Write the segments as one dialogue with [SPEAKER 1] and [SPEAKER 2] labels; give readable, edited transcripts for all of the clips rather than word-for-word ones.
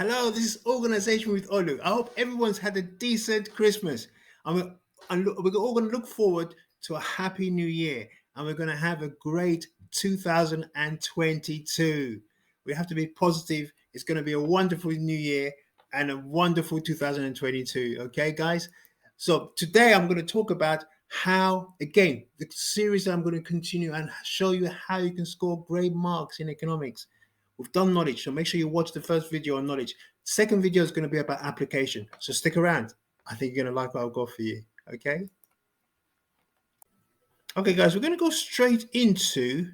[SPEAKER 1] Hello, this is Organization with Olu. I hope everyone's had a decent Christmas. We're all going to look forward to a happy new year, and we're going to have a great 2022. We have to be positive. It's going to be a wonderful new year and a wonderful 2022. Okay, guys? So today I'm going to talk about how, again, the series that I'm going to continue and show you how you can score great marks in economics. We've done knowledge, so make sure you watch the first video on knowledge. Second video is going to be about application, so stick around. I think you're going to like what I've got for you. Okay. Okay, guys, we're going to go straight into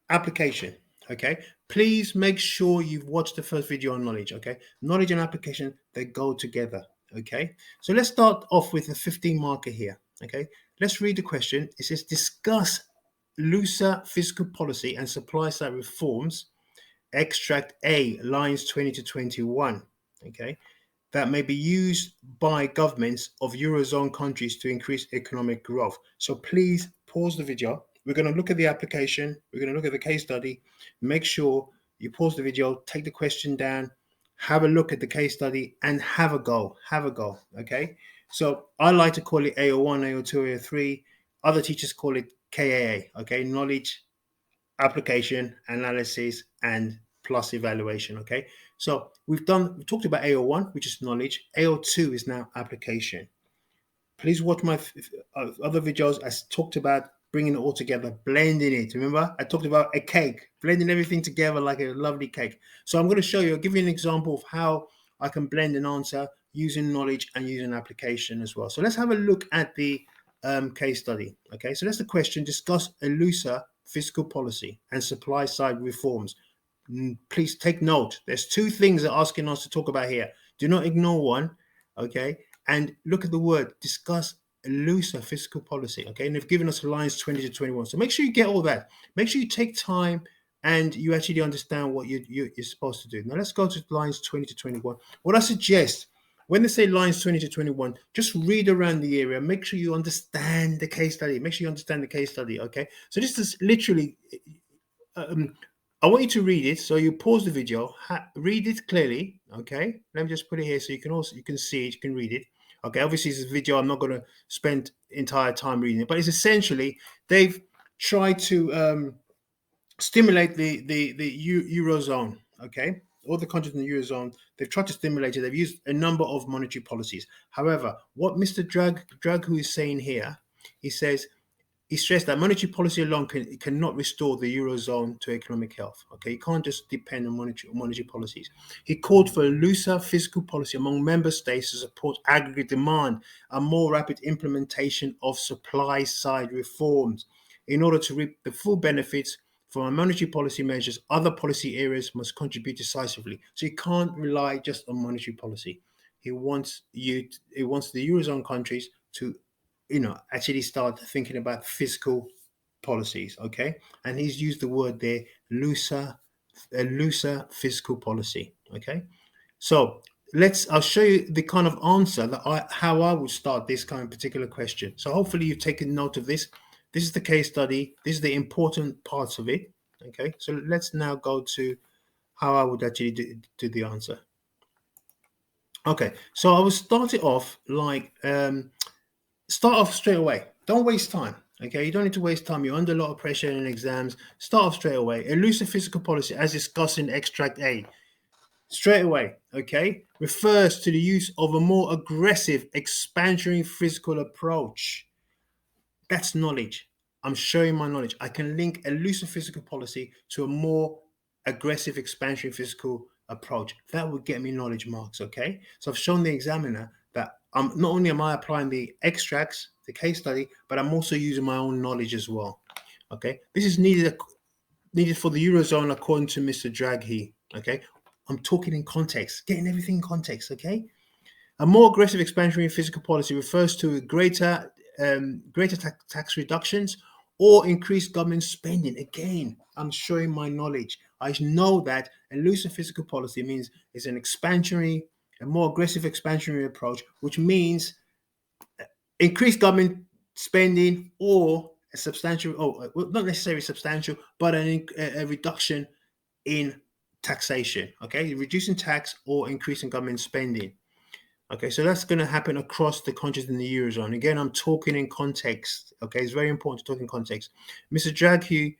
[SPEAKER 1] application. Okay. Please make sure you've watched the first video on knowledge. Okay. Knowledge and application, they go together. Okay. So let's start off with a 15 marker here. Okay. Let's read the question. It says discuss looser fiscal policy and supply side reforms. Extract A, lines 20 to 21, okay, that may be used by governments of Eurozone countries to increase economic growth. So please pause the video. We're going to look at the application. We're going to look at the case study. Make sure you pause the video, take the question down, have a look at the case study, and have a go. Have a go, okay? So I like to call it AO1, AO2, AO3. Other teachers call it KAA, okay? Knowledge, application, analysis, and plus evaluation. Okay, so we talked about AO1, which is knowledge. AO2 is now application. Please watch my other videos. I talked about bringing it all together, blending it. Remember, I talked about a cake, blending everything together like a lovely cake. So I'm going to show you, I'll give you an example of how I can blend an answer using knowledge and using application as well. So let's have a look at the case study. Okay, so that's the question. Discuss a looser fiscal policy and supply side reforms. Please take note. There's two things they're asking us to talk about here. Do not ignore one. Okay, and look at the word discuss a looser fiscal policy. Okay, and they've given us lines 20 to 21. So make sure you get all that. Make sure you take time and you actually understand what you're supposed to do. Now let's go to lines 20 to 21. What I suggest when they say lines 20 to 21, just read around the area. Make sure you understand the case study. Make sure you understand the case study. Okay, so this is literally. I want you to read it. So you pause the video, read it clearly. Okay, let me just put it here so you can see it, you can read it. Okay, obviously it's a video. I'm not going to spend entire time reading it, but it's essentially they've tried to stimulate the eurozone. Okay, all the countries in the eurozone, they've tried to stimulate it. They've used a number of monetary policies. However, what Mr. Draghu is saying here, he says he stressed that monetary policy alone cannot restore the eurozone to economic health. Okay, you can't just depend on monetary policies. He called for a looser fiscal policy among member states to support aggregate demand and more rapid implementation of supply side reforms. In order to reap the full benefits from monetary policy measures, other policy areas must contribute decisively. So you can't rely just on monetary policy. He wants the eurozone countries to actually start thinking about fiscal policies. Okay, and he's used the word there, a looser fiscal policy. Okay, so I'll show you the kind of answer how I would start this kind of particular question. So hopefully you've taken note of this. This is the case study. This is the important parts of it. Okay, so let's now go to how I would actually do the answer. Okay, so I will start it off like start off straight away. Don't waste time. Okay, you don't need to waste time. You're under a lot of pressure in exams. Start off straight away. A looser fiscal policy, as discussed in extract A, straight away. Okay, refers to the use of a more aggressive, expansionary fiscal approach. That's knowledge. I'm showing my knowledge. I can link a looser fiscal policy to a more aggressive, expansionary fiscal approach. That would get me knowledge marks. Okay, so I've shown the examiner that not only am I applying the extracts, the case study, but I'm also using my own knowledge as well. Okay, this is needed for the eurozone according to Mr. Draghi. Okay, I'm talking in context, getting everything in context. Okay, a more aggressive expansionary fiscal policy refers to greater tax reductions or increased government spending. Again, I'm showing my knowledge. I know that a looser fiscal policy means it's a more aggressive expansionary approach, which means increased government spending or a substantial, well, not necessarily substantial, but a reduction in taxation. Okay, reducing tax or increasing government spending. Okay, so that's going to happen across the countries in the Eurozone. Again, I'm talking in context. Okay, it's very important to talk in context. Mr. Draghi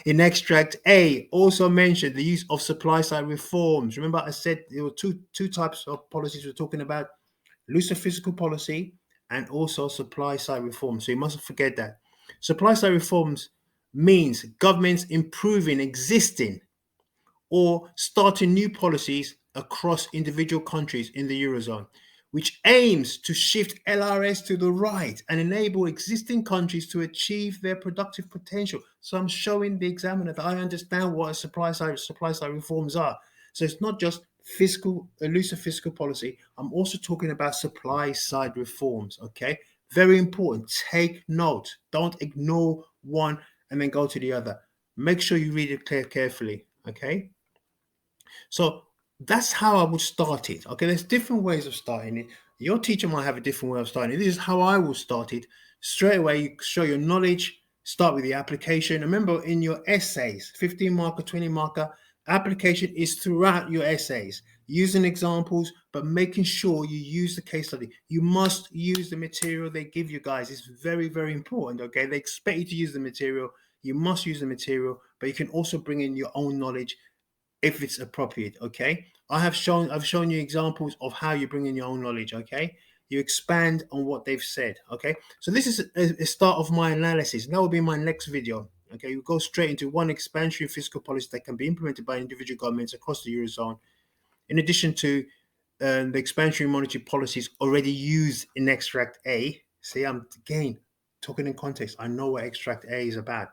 [SPEAKER 1] in extract A also mentioned the use of supply side reforms. Remember, I said there were two types of policies we're talking about: looser fiscal policy and also supply side reforms. So you mustn't forget that. Supply side reforms means governments improving existing or starting new policies across individual countries in the Eurozone, which aims to shift LRS to the right and enable existing countries to achieve their productive potential. So I'm showing the examiner that I understand what supply side reforms are. So it's not just looser fiscal policy. I'm also talking about supply side reforms. Okay, very important. Take note. Don't ignore one and then go to the other. Make sure you read it carefully. Okay. So that's how I would start it. Okay, there's different ways of starting it. Your teacher might have a different way of starting it. This is how I will start it. Straight away, you show your knowledge, start with the application. Remember, in your essays, 15 marker, 20 marker, application is throughout your essays, using examples, but making sure you use the case study. You must use the material they give you, guys. It's very, very important. Okay, they expect you to use the material. You must use the material, but you can also bring in your own knowledge if it's appropriate. Okay, I've shown you examples of how you bring in your own knowledge. Okay, you expand on what they've said. Okay, so this is a start of my analysis. That will be my next video. Okay, we'll go straight into one expansionary fiscal policy that can be implemented by individual governments across the Eurozone, in addition to the expansionary monetary policies already used in extract A. See, I'm again talking in context. I know what extract A is about.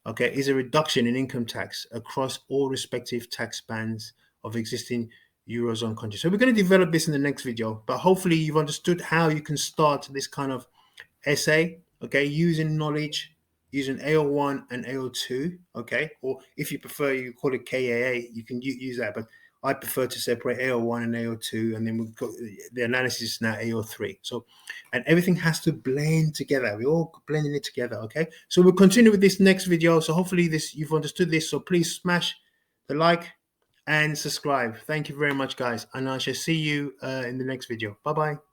[SPEAKER 1] Okay, is a reduction in income tax across all respective tax bands of existing Eurozone countries. So we're going to develop this in the next video, but hopefully you've understood how you can start this kind of essay, okay, using knowledge, using AO1 and AO2, okay, or if you prefer, you call it KAA, you can use that, but I prefer to separate AO1 and AO2, and then we've got the analysis is now AO3. So, and everything has to blend together. We're all blending it together, okay? So we'll continue with this next video. So hopefully you've understood this. So please smash the like and subscribe. Thank you very much, guys. And I shall see you in the next video. Bye-bye.